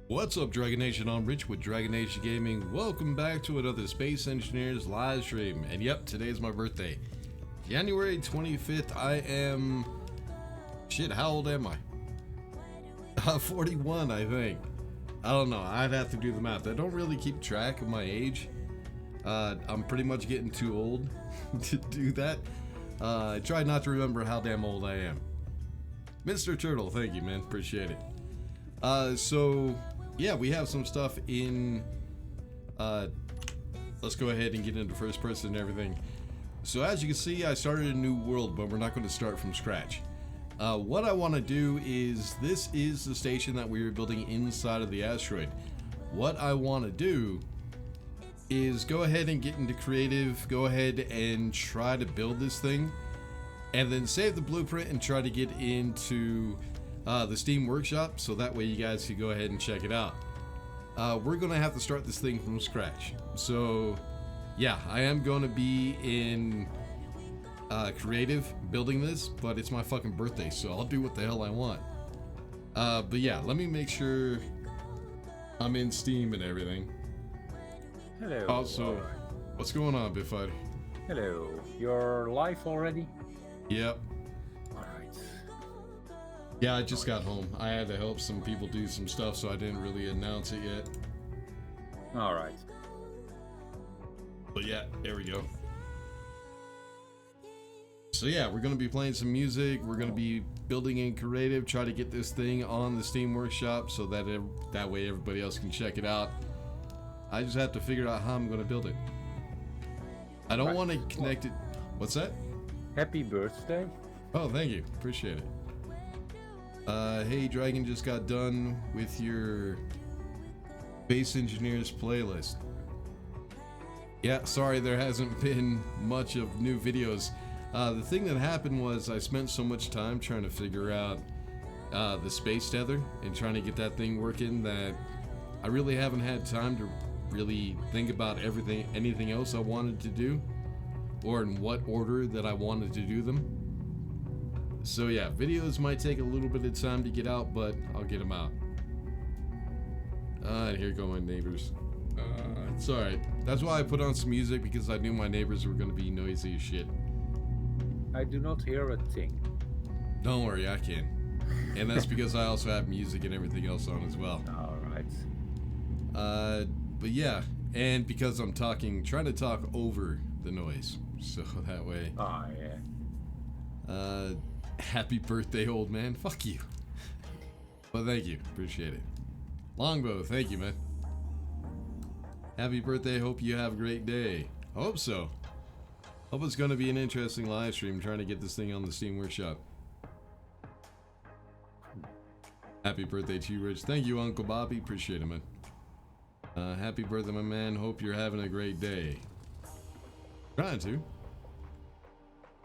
What's up, Dragon Nation? I'm Rich with Dragon Nation Gaming. Welcome back to another Space Engineers live stream. And yep, today's my birthday. January 25th. I am... Shit, how old am I? 41, I think. I don't know. I'd have to do the math. I don't really keep track of my age. I'm pretty much getting too old to do that. I try not to remember how damn old I am. Mr. Turtle, thank you, man. Appreciate it. So... yeah, we have some stuff in, let's go ahead and get into first person and everything. So as you can see, I started a new world, but we're not going to start from scratch. What I want to do is, this is the station that we were building inside of the asteroid. What I want to do is go ahead and get into creative, go ahead and try to build this thing, and then save the blueprint and try to get into the Steam Workshop, so that way you guys can go ahead and check it out. We're gonna have to start this thing from scratch. So yeah, I am gonna be in creative building this, but it's my fucking birthday, so I'll do what the hell I want. But yeah, let me make sure I'm in Steam and everything. Hello. Also, what's going on, Bitfighter? Hello. You're live already? Yep. Alright. Yeah, I just got home. I had to help some people do some stuff, so I didn't really announce it yet. Alright. But yeah, there we go. So yeah, we're going to be playing some music. We're going to be building in creative, try to get this thing on the Steam Workshop so that that way everybody else can check it out. I just have to figure out how I'm going to build it. I don't want to connect it. What's that? Happy birthday. Oh, thank you. Appreciate it. Hey, Dragon just got done with your Space Engineers playlist. Yeah, sorry there hasn't been much of new videos. The thing that happened was I spent so much time trying to figure out the space tether and trying to get that thing working that I really haven't had time to really think about anything else I wanted to do, or in what order that I wanted to do them. So yeah, videos might take a little bit of time to get out, but I'll get them out. And here go my neighbors. It's alright. That's why I put on some music, because I knew my neighbors were going to be noisy as shit. I do not hear a thing. Don't worry, I can. And that's because I also have music and everything else on as well. Alright. But yeah, and because I'm trying to talk over the noise, so that way. Oh, yeah. Happy birthday, old man. Fuck you. Well, thank you. Appreciate it. Longbow, thank you, man. Happy birthday. Hope you have a great day. I hope so. Hope it's going to be an interesting live stream trying to get this thing on the Steam Workshop. Happy birthday to you, Rich. Thank you, Uncle Bobby. Appreciate it, man. Happy birthday, my man. Hope you're having a great day. Trying to.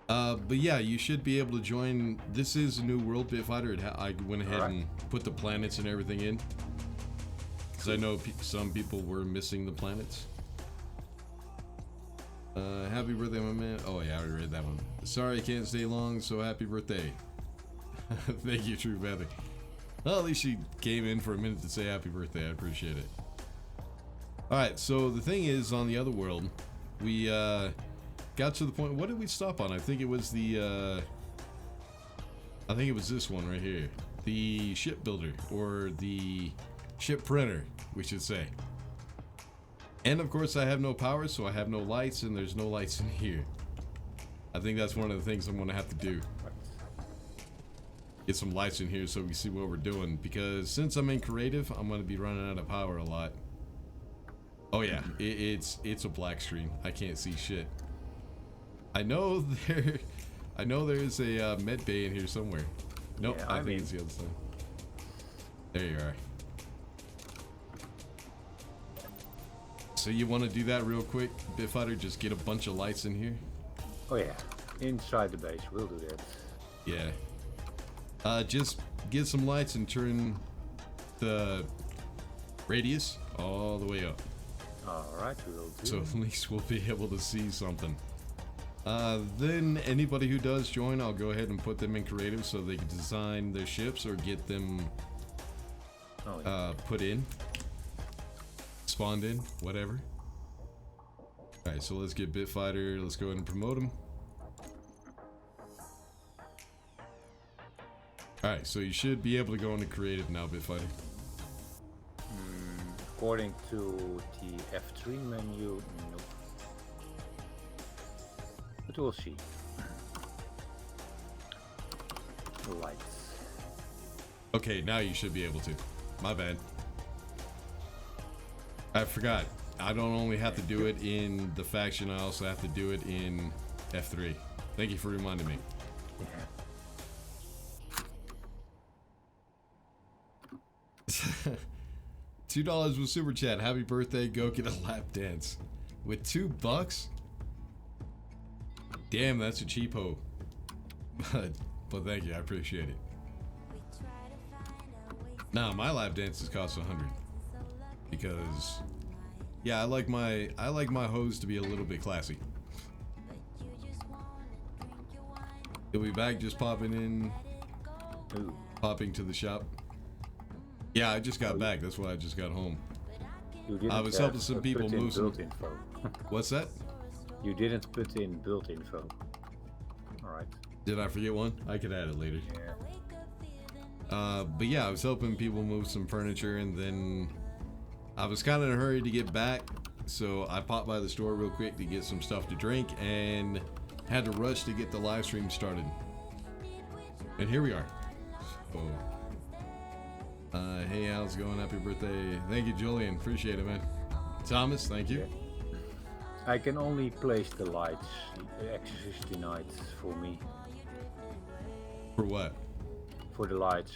But yeah, you should be able to join. This is a new world, Bitfighter. I went ahead and put the planets and everything in, because I know some people were missing the planets. Happy birthday, my man. Oh yeah, I already read that one. Sorry I can't stay long, so happy birthday. Thank you, True Feather. Well, at least she came in for a minute to say happy birthday. I appreciate it. Alright, so the thing is, on the other world, we got to the point. What did we stop on? I think it was the I think it was this one right here, the shipbuilder, or the ship printer, we should say. And of course I have no power, so I have no lights, and there's no lights in here. I think that's one of the things I'm going to have to do. Get some lights in here so we see what we're doing, because since I'm in creative, I'm going to be running out of power a lot. Oh yeah, it's a black screen. I can't see shit. I know there's a med bay in here somewhere. Nope, yeah, I think it's the other side. There you are. So you want to do that real quick, Bitfighter? Just get a bunch of lights in here. Oh yeah, inside the base, we'll do that. Yeah. Just get some lights and turn the radius all the way up. Alright, we'll do. So at least we'll be able to see something. Then anybody who does join, I'll go ahead and put them in creative so they can design their ships or get them put in, spawned in, whatever. Alright, so let's get Bitfighter. Let's go ahead and promote him. Alright, so you should be able to go into creative now, Bitfighter. According to the F3 menu, nope. But we'll see. Lights. Okay, now you should be able to. My bad. I forgot. I don't only have to do it in the faction, I also have to do it in F3. Thank you for reminding me. Yeah. $2 with super chat. Happy birthday. Go get a lap dance. With $2? Damn, that's a cheapo. But thank you, I appreciate it. Nah, my lap dances cost 100. Because yeah, I like my hose to be a little bit classy. You'll be back just popping in. Ooh. Popping to the shop. Yeah, I just got back. That's why I just got home. You didn't I was helping some people put in move some. build info. What's that? You didn't put in build info. Alright. Did I forget one? I could add it later. Yeah. But yeah, I was helping people move some furniture, and then I was kind of in a hurry to get back, so I popped by the store real quick to get some stuff to drink, and had to rush to get the live stream started. And here we are. So, hey, how's it going? Happy birthday. Thank you, Julian. Appreciate it, man. Thomas, thank you. Yeah. I can only place the lights. Exorcist denied for me. For what? For the lights.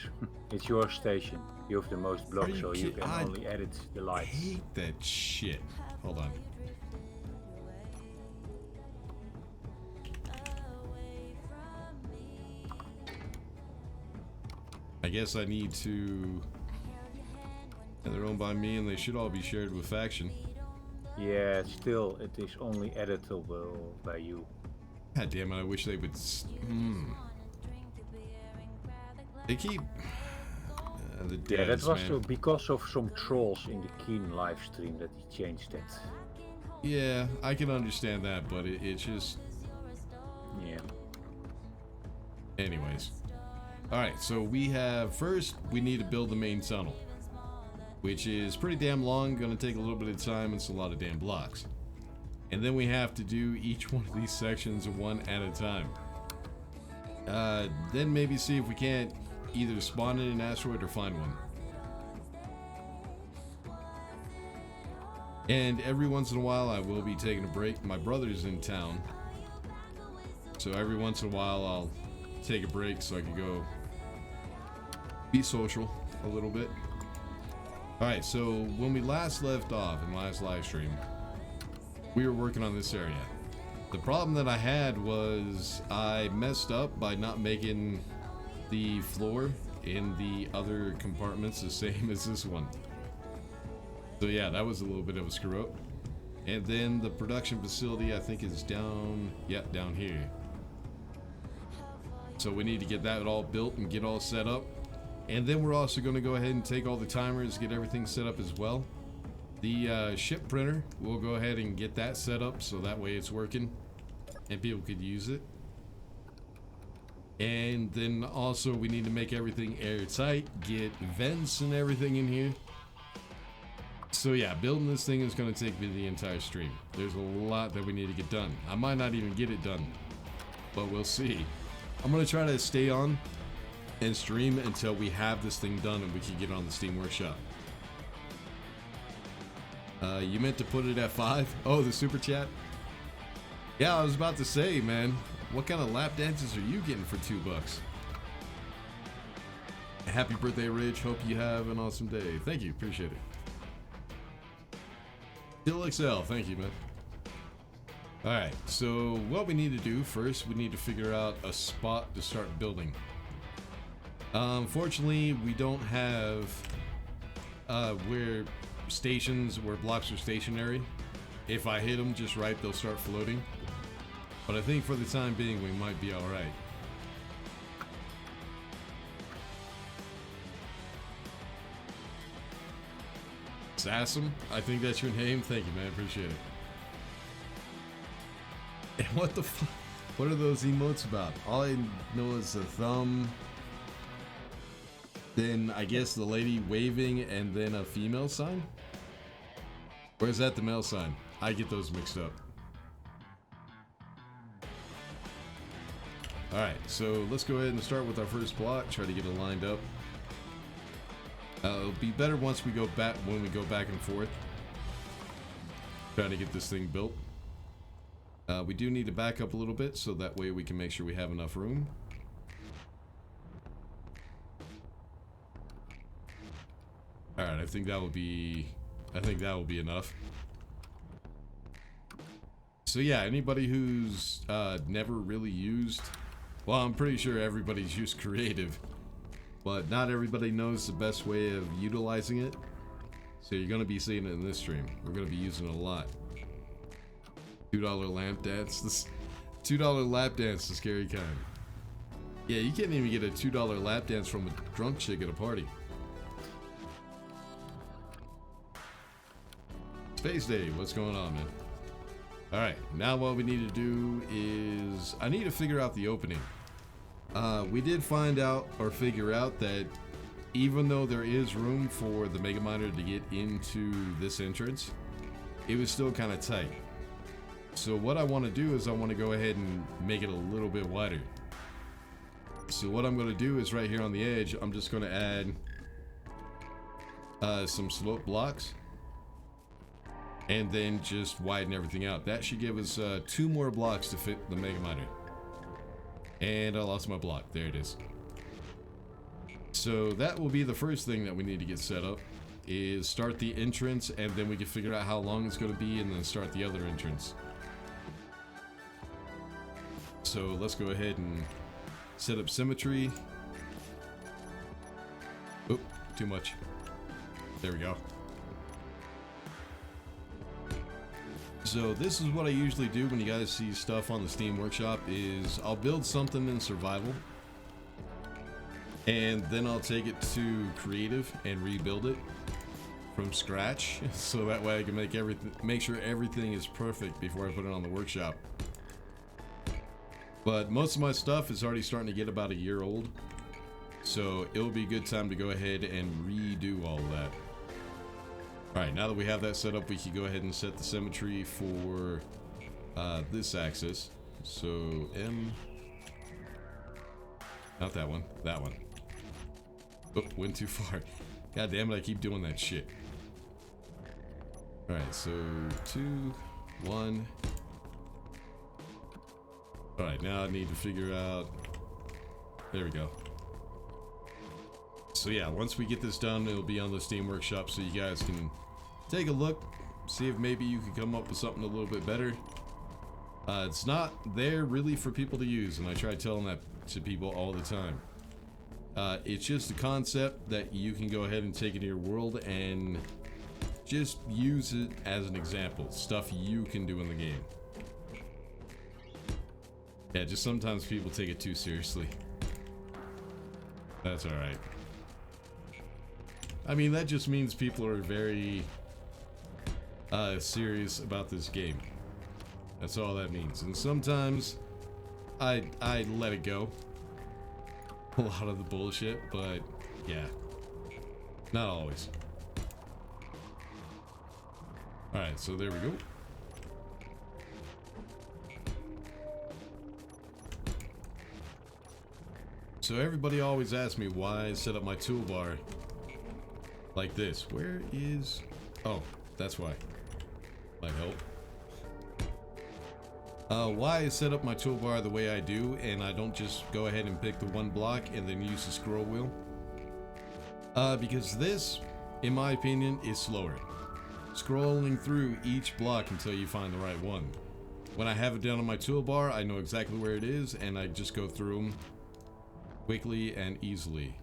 It's your station. You have the most blocks, you so you kidding? can only edit the I lights. hate that shit. Hold on. I guess I need to. And they're owned by me, and they should all be shared with faction. Yeah, still, it is only editable by you. God damn it! I wish they would. They keep. The Yeah, that devs, was man. because of some trolls in the Keen live stream that he changed that. Yeah, I can understand that, but it's just. Yeah. Anyways. Alright, so we have. First, we need to build the main tunnel, which is pretty damn long, gonna take a little bit of time, and it's a lot of damn blocks. And then we have to do each one of these sections one at a time. Then maybe see if we can't either spawn in an asteroid or find one. And every once in a while I will be taking a break. My brother's in town, so every once in a while I'll take a break so I can go be social a little bit. Alright, so when we last left off in last live stream, we were working on this area. The problem that I had was I messed up by not making the floor in the other compartments the same as this one. So yeah, that was a little bit of a screw up. And then the production facility, I think, is down, yep, down here. So we need to get that all built and get all set up. And then we're also going to go ahead and take all the timers, get everything set up as well. The ship printer, we'll go ahead and get that set up so that way it's working and people could use it. And then also we need to make everything airtight, get vents and everything in here. So yeah, building this thing is going to take me the entire stream. There's a lot that we need to get done. I might not even get it done, but we'll see. I'm going to try to stay on and stream until we have this thing done and we can get on the Steam Workshop. You meant to put it at 5? Oh, the super chat? Yeah, I was about to say, man, what kind of lap dances are you getting for $2? Happy birthday, Rich. Hope you have an awesome day. Thank you. Appreciate it. Still XL. Thank you, man. Alright, so what we need to do first, we need to figure out a spot to start building. Unfortunately, we don't have where blocks are stationary. If I hit them just right, they'll start floating. But I think for the time being, we might be alright. Sassum, I think that's your name. Thank you, man. Appreciate it. And what the fuck? What are those emotes about? All I know is the thumb, then I guess the lady waving, and then a female sign? Or is that the male sign? I get those mixed up. Alright, so let's go ahead and start with our first block, try to get it lined up. It'll be better once we go back and forth, trying to get this thing built. We do need to back up a little bit so that way we can make sure we have enough room. Alright, I think that will be enough. So yeah, anybody who's never really used, well, I'm pretty sure everybody's used creative, but not everybody knows the best way of utilizing it. So you're going to be seeing it in this stream. We're going to be using it a lot. $2 lamp dance. This $2 lap dance, the scary kind. Yeah, you can't even get a $2 lap dance from a drunk chick at a party. Space Day, what's going on, man? Alright, now what we need to do is I need to figure out the opening. We did find out or figure out that even though there is room for the Mega Miner to get into this entrance, it was still kind of tight. So what I want to do is I want to go ahead and make it a little bit wider. So what I'm going to do is right here on the edge, I'm just going to add some slope blocks and then just widen everything out. That should give us 2 more blocks to fit the Mega Miner. And I lost my block. There it is. So that will be the first thing that we need to get set up, is start the entrance, and then we can figure out how long it's going to be and then start the other entrance. So let's go ahead and set up symmetry. Oop, too much. There we go. So this is what I usually do when you guys see stuff on the Steam Workshop, is I'll build something in survival and then I'll take it to creative and rebuild it from scratch, so that way I can make sure everything is perfect before I put it on the workshop. But most of my stuff is already starting to get about a year old, so it'll be a good time to go ahead and redo all of that. Alright, now that we have that set up, we can go ahead and set the symmetry for this axis. So M, not that one, that one. Oh, went too far. God damn it, I keep doing that shit. Alright, so 2, 1. Alright, now I need to figure out, there we go. So yeah, once we get this done, it'll be on the Steam Workshop, so you guys can take a look, see if maybe you can come up with something a little bit better. It's not there really for people to use, and I try telling that to people all the time. It's just a concept that you can go ahead and take into your world and just use it as an example. Stuff you can do in the game. Yeah, just sometimes people take it too seriously. That's alright. I mean, that just means people are very serious about this game. That's all that means. And sometimes I let it go. A lot of the bullshit, but yeah, not always. Alright, so there we go. So everybody always asks me why I set up my toolbar like this. Where is... Oh, that's why. Might help. Why I set up my toolbar the way I do, and I don't just go ahead and pick the one block and then use the scroll wheel. Because this, in my opinion, is slower. Scrolling through each block until you find the right one. when I have it down on my toolbar, I know exactly where it is, and I just go through them quickly and easily.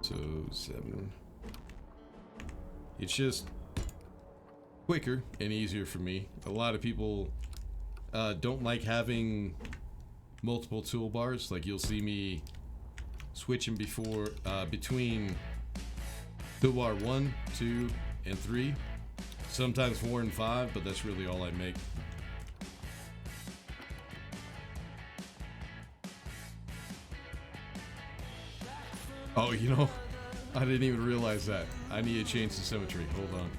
So 7. It's just quicker and easier for me. A lot of people don't like having multiple toolbars. Like, you'll see me switching between toolbar 1, 2, and 3. Sometimes 4 and 5, but that's really all I make. Oh, you know, I didn't even realize that. I need to change the symmetry. Hold on.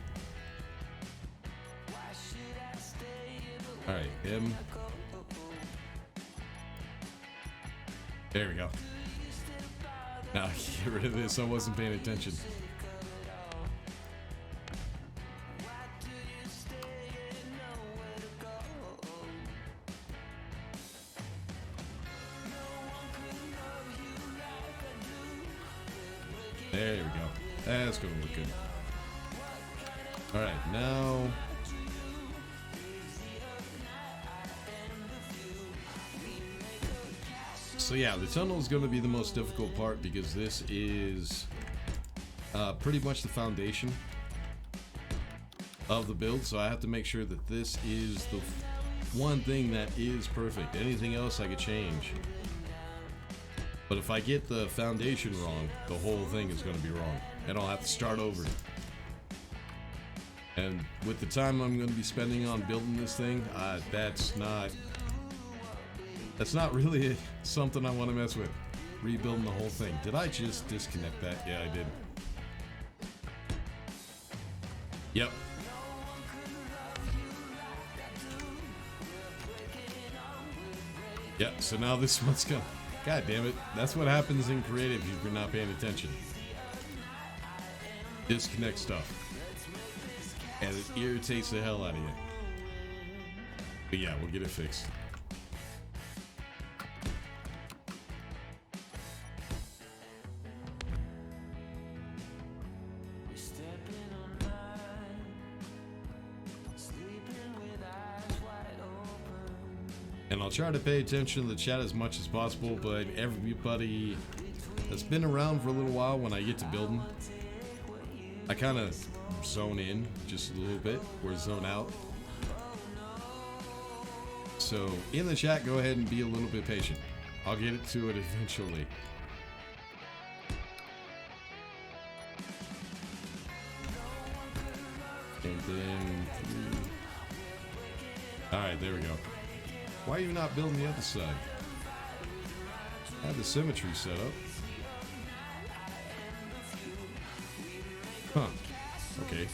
Alright, M. There we go. Now, get rid of this. I wasn't paying attention. There we go. That's gonna look good. Alright, now... So yeah, the tunnel is going to be the most difficult part because this is pretty much the foundation of the build. So I have to make sure that this is the one thing that is perfect. Anything else I could change. But if I get the foundation wrong, the whole thing is going to be wrong. And I'll have to start over. And with the time I'm going to be spending on building this thing, that's not really something I want to mess with. Rebuilding the whole thing. Did I just disconnect that? Yeah, I did. Yep. Yeah, so now this one's gonna... God damn it. That's what happens in creative if you're not paying attention. Disconnect stuff. And it irritates the hell out of you. But yeah, we'll get it fixed. And I'll try to pay attention to the chat as much as possible, but everybody that's been around for a little while, when I get to building, I kind of zone in just a little bit, or zone out. So in the chat, go ahead and be a little bit patient. I'll get it to it eventually. And then... Alright, there we go. Why are you not building the other side? I have the symmetry set up. Huh. Okay.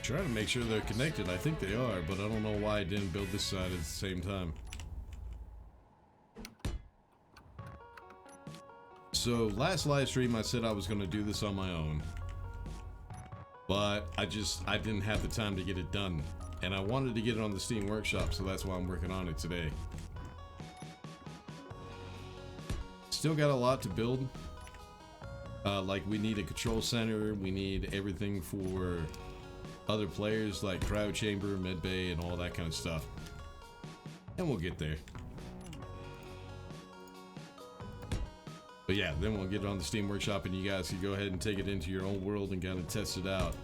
Trying to make sure they're connected. I think they are, but I don't know why I didn't build this side at the same time. So last live stream I said I was going to do this on my own, but I didn't have the time to get it done, and I wanted to get it on the Steam Workshop, so that's why I'm working on it today. Still got a lot to build. Like, we need a control center, we need everything for other players like cryo chamber, medbay, and all that kind of stuff, and we'll get there. But yeah, then we'll get it on the Steam Workshop and you guys can go ahead and take it into your own world and kind of test it out.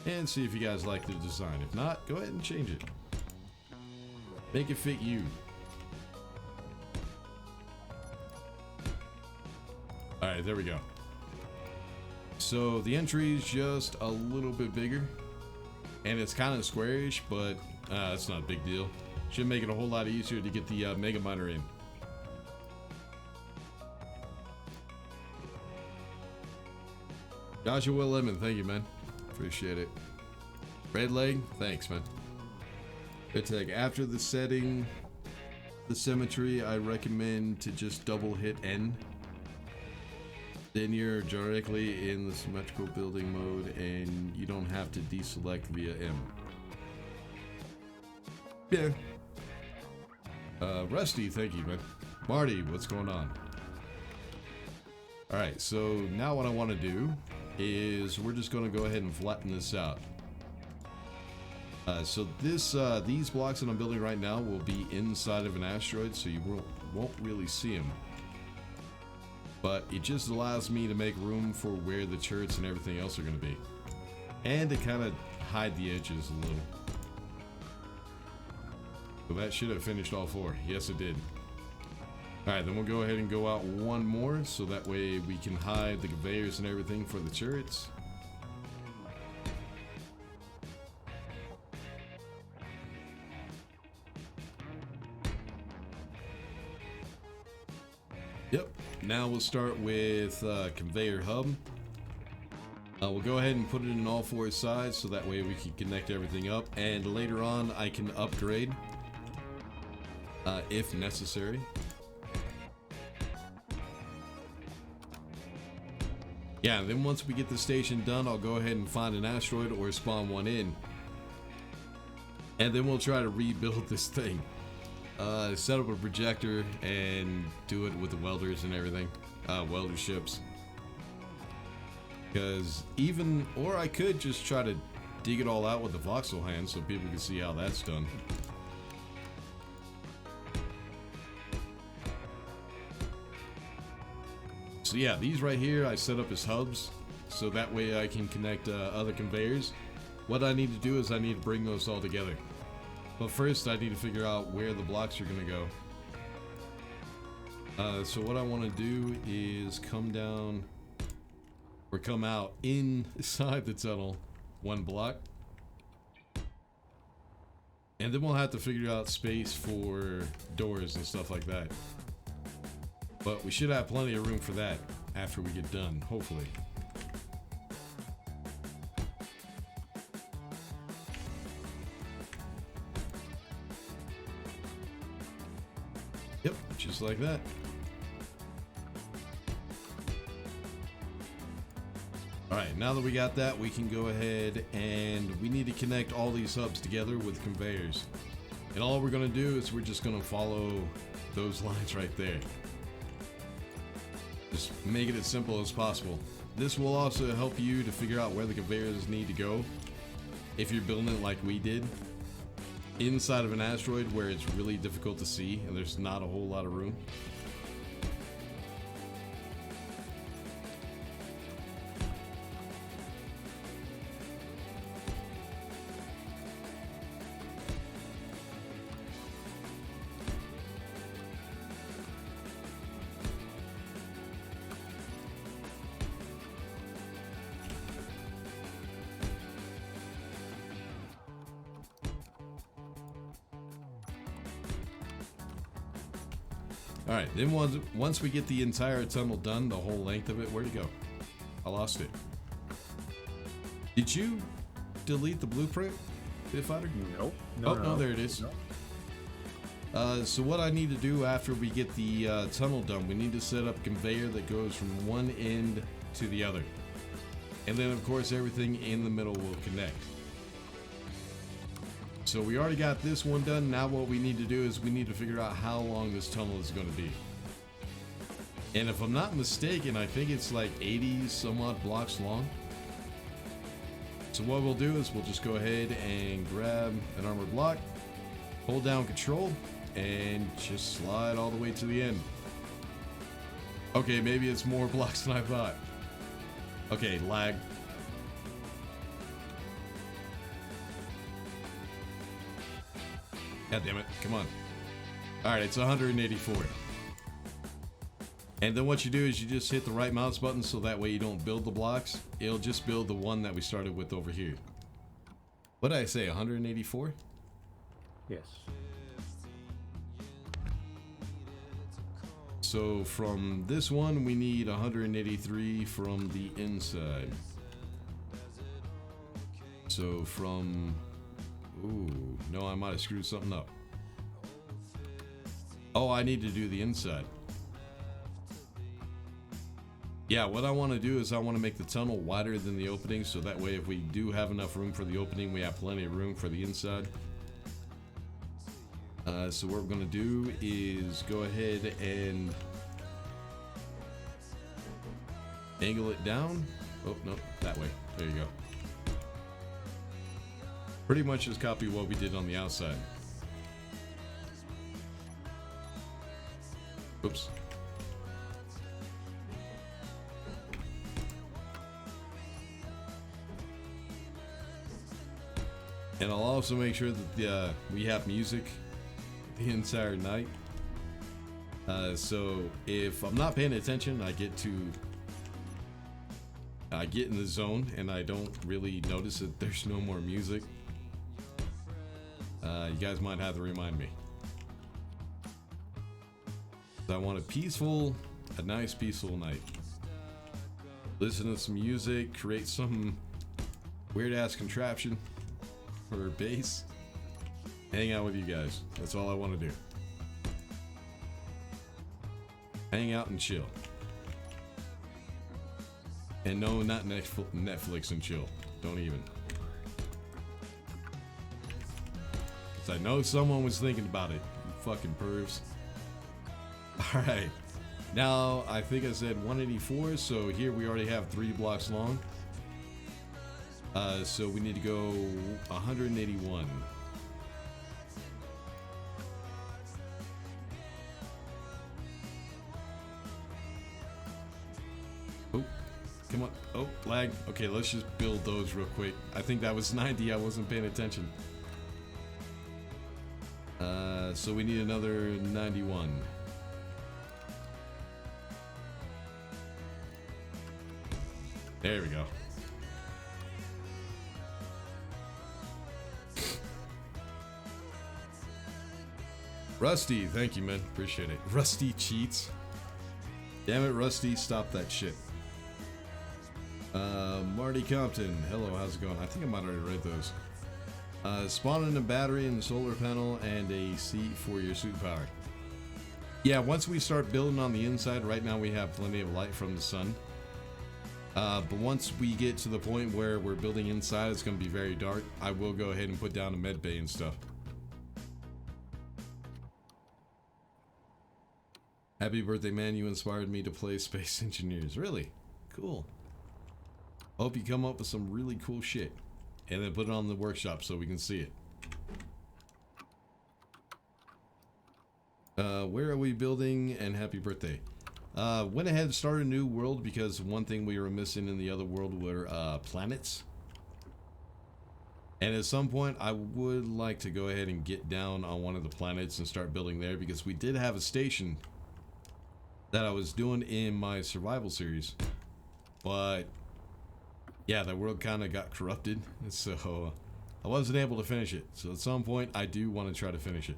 And see if you guys like the design. If not, go ahead and change it. Make it fit you. Alright, there we go. So the entry is just a little bit bigger. And it's kind of squarish, but it's not a big deal. Should make it a whole lot easier to get the Mega Miner in. Joshua Lemon, thank you, man. Appreciate it. Red Leg, thanks, man. Good tag. After the setting, the symmetry, I recommend to just double hit N. Then you're directly in the symmetrical building mode and you don't have to deselect via M. Yeah. Rusty, thank you, man. Marty, what's going on? Alright, so now what I want to do is we're just going to go ahead and flatten this out. So these blocks that I'm building right now will be inside of an asteroid, so you won't really see them. But it just allows me to make room for where the turrets and everything else are going to be. And to kind of hide the edges a little. So that should have finished all 4. Yes, it did. Alright, then we'll go ahead and go out one more, so that way we can hide the conveyors and everything for the turrets. Yep, now we'll start with conveyor hub. We'll go ahead and put it in all 4 sides, so that way we can connect everything up, and later on I can upgrade if necessary. Yeah, then once we get the station done, I'll go ahead and find an asteroid or spawn one in. And then we'll try to rebuild this thing. Set up a projector and do it with the welders and everything. Welder ships. Because or I could just try to dig it all out with the voxel hand so people can see how that's done. So yeah, these right here I set up as hubs, so that way I can connect other conveyors. What I need to do is I need to bring those all together. But first I need to figure out where the blocks are going to go. So what I want to do is come down, or come out inside the tunnel, 1 block. And then we'll have to figure out space for doors and stuff like that. But we should have plenty of room for that after we get done, hopefully. Yep, just like that. Alright, now that we got that, we can go ahead and we need to connect all these hubs together with conveyors. And all we're going to do is we're just going to follow those lines right there. Just make it as simple as possible. This will also help you to figure out where the conveyors need to go if you're building it like we did inside of an asteroid where it's really difficult to see and there's not a whole lot of room. Alright, then once we get the entire tunnel done, the whole length of it, where'd it go? I lost it. Did you delete the blueprint, Bitfighter? Nope. No, there it is. No. So what I need to do after we get the tunnel done, we need to set up a conveyor that goes from one end to the other. And then of course everything in the middle will connect. So we already got this one done. Now what we need to do is we need to figure out how long this tunnel is going to be. And if I'm not mistaken, I think it's like 80 some odd blocks long. So what we'll do is we'll just go ahead and grab an armored block, hold down control, and just slide all the way to the end. Okay, maybe it's more blocks than I thought. Okay, lag. God damn it, come on. Alright, it's 184. And then what you do is you just hit the right mouse button so that way you don't build the blocks. It'll just build the one that we started with over here. What did I say, 184? Yes. So from this one, we need 183 from the inside. So from... Ooh, no, I might have screwed something up. Oh, I need to do the inside. Yeah, what I want to do is I want to make the tunnel wider than the opening, so that way if we do have enough room for the opening, we have plenty of room for the inside. So what we're gonna do is go ahead and angle it down. Oh no, that way. There you go. Pretty much just copy what we did on the outside. Oops. And I'll also make sure that we have music the entire night. So if I'm not paying attention, I get in the zone and I don't really notice that there's no more music. You guys might have to remind me. So I want a nice peaceful night. Listen to some music, create some weird ass contraption or base. Hang out with you guys. That's all I want to do. Hang out and chill. And no, not Netflix and chill. Don't even. Because I know someone was thinking about it. You fucking pervs. Alright. Now, I think I said 184, so here we already have 3 blocks long. So we need to go 181. Oh, come on. Oh, lag. Okay, let's just build those real quick. I think that was 90. I wasn't paying attention. So we need another 91. There we go. Rusty, thank you, man. Appreciate it. Rusty cheats. Damn it, Rusty, stop that shit. Marty Compton, hello, how's it going? I think I might already read those. Spawning a battery and solar panel and a seat for your suit power. Yeah, once we start building on the inside, right now we have plenty of light from the sun. But once we get to the point where we're building inside, it's going to be very dark. I will go ahead and put down a med bay and stuff. Happy birthday, man. You inspired me to play Space Engineers. Really? Cool. Hope you come up with some really cool shit. And then put it on the workshop so we can see it. Where are we building? And happy birthday. Went ahead and started a new world because one thing we were missing in the other world were planets. And at some point I would like to go ahead and get down on one of the planets and start building there, because we did have a station that I was doing in my survival series, but yeah, that world kind of got corrupted, so I wasn't able to finish it. So at some point I do want to try to finish it.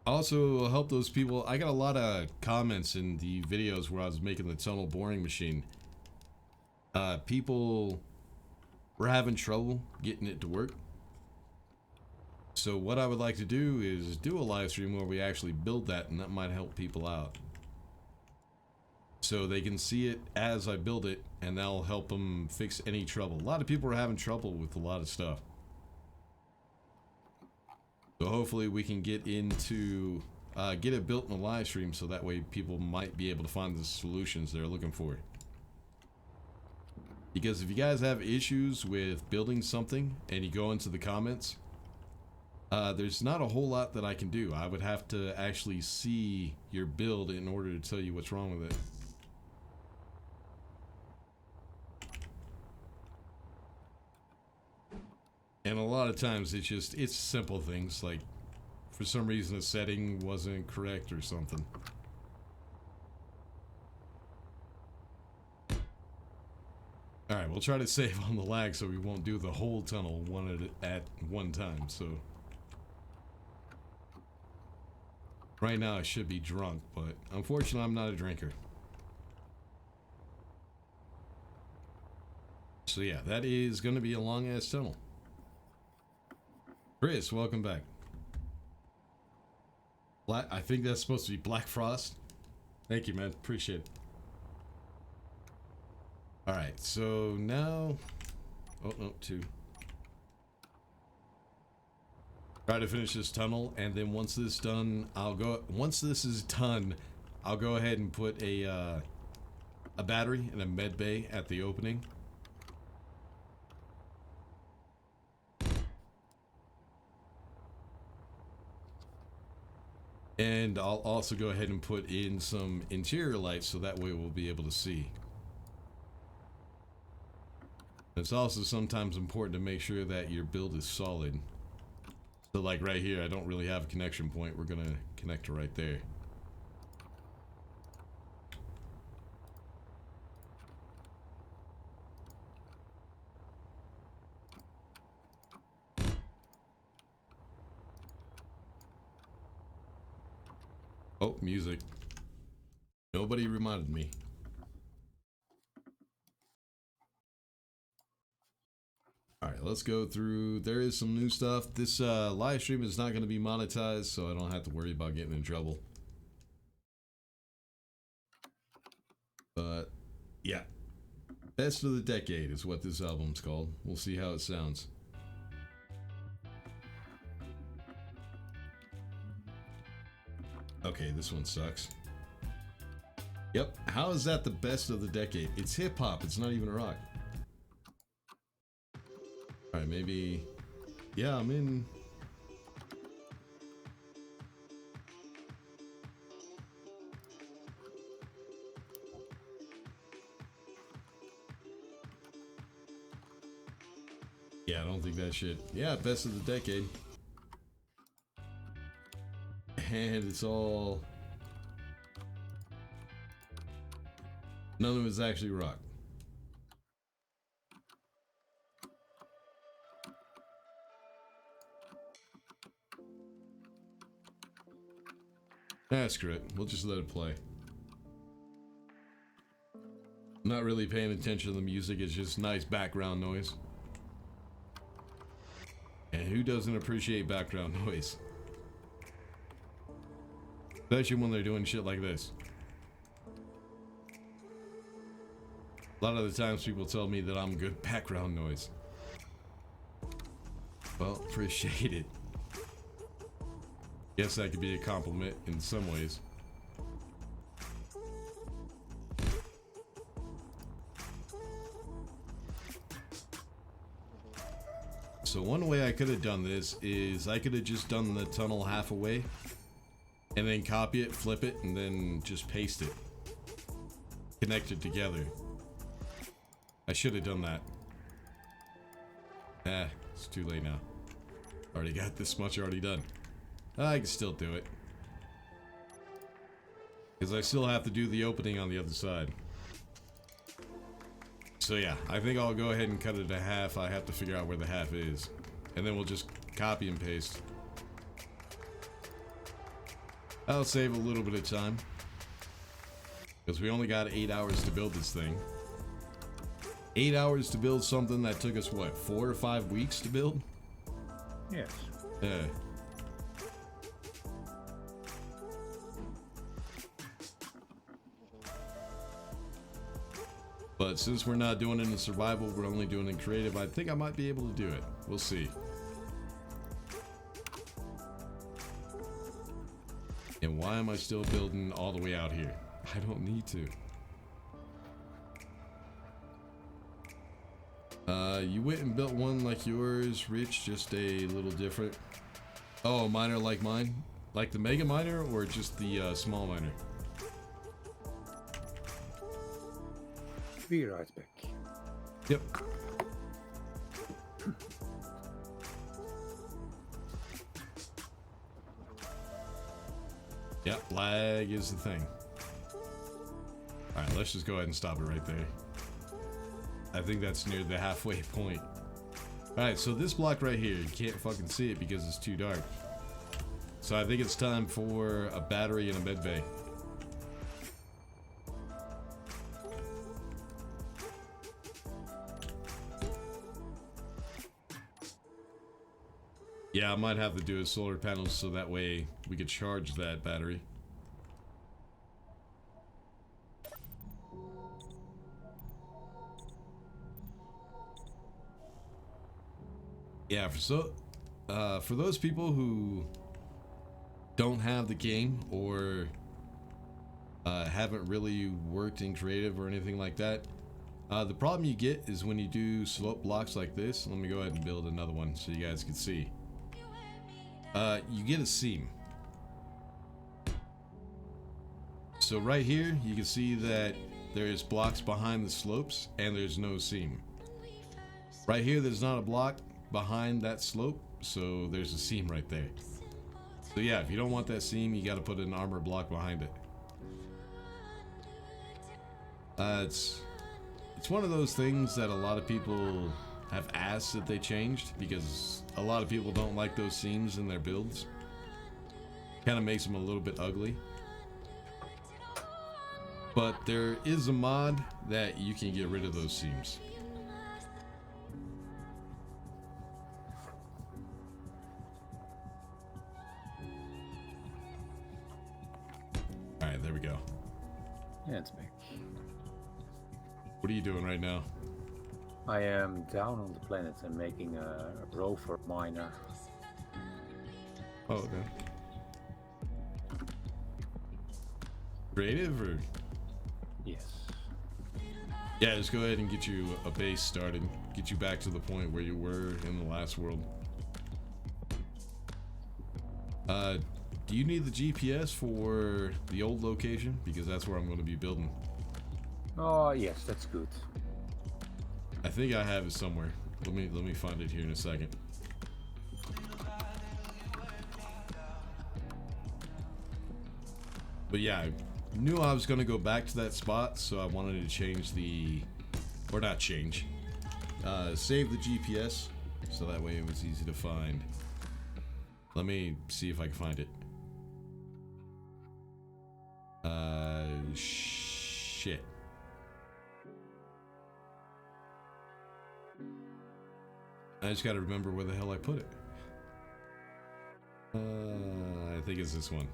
Also, help those people. I got a lot of comments in the videos where I was making the tunnel boring machine. People were having trouble getting it to work. So what I would like to do is do a live stream where we actually build that, and that might help people out. So they can see it as I build it, and that'll help them fix any trouble. A lot of people are having trouble with a lot of stuff. So hopefully we can get into, get it built in a live stream, so that way people might be able to find the solutions they're looking for. Because if you guys have issues with building something and you go into the comments, there's not a whole lot that I can do. I would have to actually see your build in order to tell you what's wrong with it. And a lot of times it's simple things, like for some reason a setting wasn't correct or something. Alright, we'll try to save on the lag so we won't do the whole tunnel at one time, so. Right now I should be drunk, but unfortunately I'm not a drinker. So yeah, that is going to be a long ass tunnel. Chris, welcome back. I think that's supposed to be Black Frost. Thank you, man. Appreciate it. Alright, so now... Oh, no, 2. Try to finish this tunnel, and then once this is done, I'll go ahead and put a battery and a med bay at the opening. And I'll also go ahead and put in some interior lights so that way we'll be able to see. It's also sometimes important to make sure that your build is solid. So like right here, I don't really have a connection point. We're gonna connect to right there. Oh, music. Nobody reminded me. Alright, let's go through. There is some new stuff. This live stream is not going to be monetized, so I don't have to worry about getting in trouble. But, yeah. Best of the Decade is what this album's called. We'll see how it sounds. Okay, this one sucks. Yep, how is that the best of the decade? It's hip-hop, it's not even rock. Alright, maybe... Yeah, I'm in... Yeah, I don't think that shit... Yeah, best of the decade. And it's all... None of it's actually rock. Screw it. We'll just let it play. I'm not really paying attention to the music. It's just nice background noise. And who doesn't appreciate background noise? Especially when they're doing shit like this. A lot of the times people tell me that I'm good background noise. Well, appreciate it. Guess that could be a compliment in some ways. So one way I could have done this is I could have just done the tunnel half away and then copy it, flip it, and then just paste it. Connect it together. I should have done that. It's too late now. Already got this much already done. I can still do it. Because I still have to do the opening on the other side. So yeah, I think I'll go ahead and cut it to half. I have to figure out where the half is. And then we'll just copy and paste. That'll save a little bit of time. Because we only got 8 hours to build this thing. 8 hours to build something that took us, what, 4 or 5 weeks to build? Yes. Yeah. But since we're not doing it in survival, we're only doing it in creative, I think I might be able to do it. We'll see. And why am I still building all the way out here? I don't need to. You went and built one like yours, Rich, just a little different. Oh, a miner like mine? Like the mega miner or just the small miner? Be right back. Yep. Yep, lag is the thing. Alright, let's just go ahead and stop it right there. I think that's near the halfway point. Alright, so this block right here, you can't fucking see it because it's too dark. So I think it's time for a battery and a med bay. Yeah, I might have to do a solar panel so that way we could charge that battery. Yeah, For those people who don't have the game or haven't really worked in creative or anything like that, the problem you get is when you do slope blocks like this. Let me go ahead and build another one so you guys can see. You get a seam. So right here, you can see that there's blocks behind the slopes and there's no seam. Right here, there's not a block behind that slope, so there's a seam right there. So yeah, if you don't want that seam, you got to put an armor block behind it. It's one of those things that a lot of people have asked that they changed, because a lot of people don't like those seams in their builds. Kind of makes them a little bit ugly. But there is a mod that you can get rid of those seams. Alright, there we go. Yeah, it's big. What are you doing right now? I am down on the planet and making a rover miner. Oh, okay. Creative or? Yes. Yeah, just go ahead and get you a base started. Get you back to the point where you were in the last world. Do you need the GPS for the old location? Because that's where I'm going to be building. Oh yes, that's good. I think I have it somewhere. Let me find it here in a second. But yeah, I knew I was going to go back to that spot, so I wanted to change the, or not change, save the GPS, so that way it was easy to find. Let me see if I can find it. Shit. I just gotta remember where the hell I put it. I think it's this one.